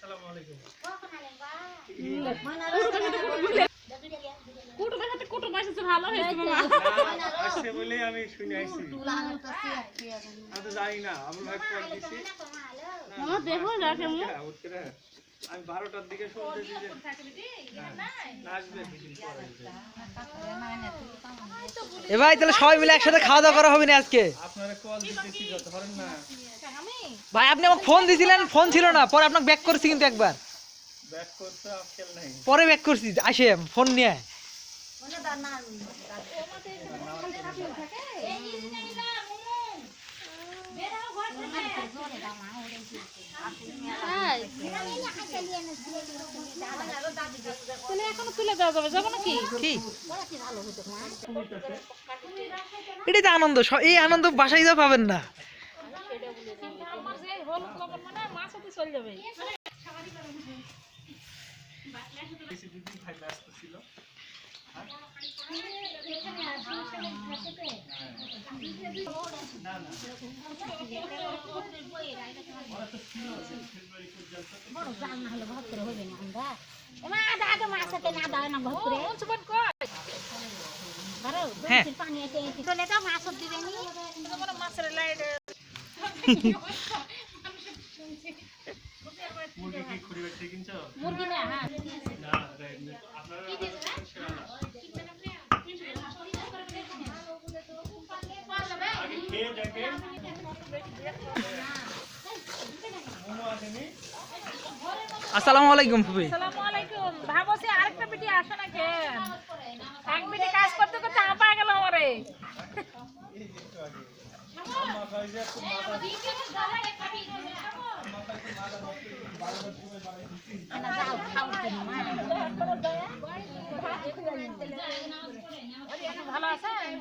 আসসালামু আলাইকুম। ভালো হয়েছে আসছে বলে আমি শুনে আইছি। আমি তো জানি না, আমি ভাই কল দিছি। আমি 12টার দিকে শুনতেছি যে আসবে কিছুদিন পরে। এ ভাই তাহলে সবাই মিলে একসাথে খাওয়া দাওয়া করা হবে না আজকে? আপনারা কল দিতেছি যত ধরেন না। ভাই আপনি আমাকে ফোন দিছিলেন, ফোন ছিল না, পরে আপনাকে ব্যাক করছি কিন্তু একবার। ব্যাক করতে আজকাল নাই। পরে ব্যাক করছি, আসে ফোন নিয়ে। এখনো তুলে দেওয়া যাবে, যাবো নাকি? কি এটাই তো আনন্দ, এই আনন্দ বাসায় যাও পাবেন না। আমার যে হলুদ লবণ মানে মাছ হতে চলে যাবে। ভাই ব্যস্ত ছিল। মুরগি কি খুঁড়ি বেচে কিনছো? মুরগি না, হ্যাঁ না, আপনারা আগে খেয়ে দেখেন। মোমো আসেনি? আসসালামু আলাইকুম ফুপি। আসসালামু আলাইকুম। ভাবছি আরেকটা বেটি আসে না কেন? এক বেটি কাজ করতে করতে আপা গেল আমারে। আম্মা কই যে খুব মাথা ভালো আছেন?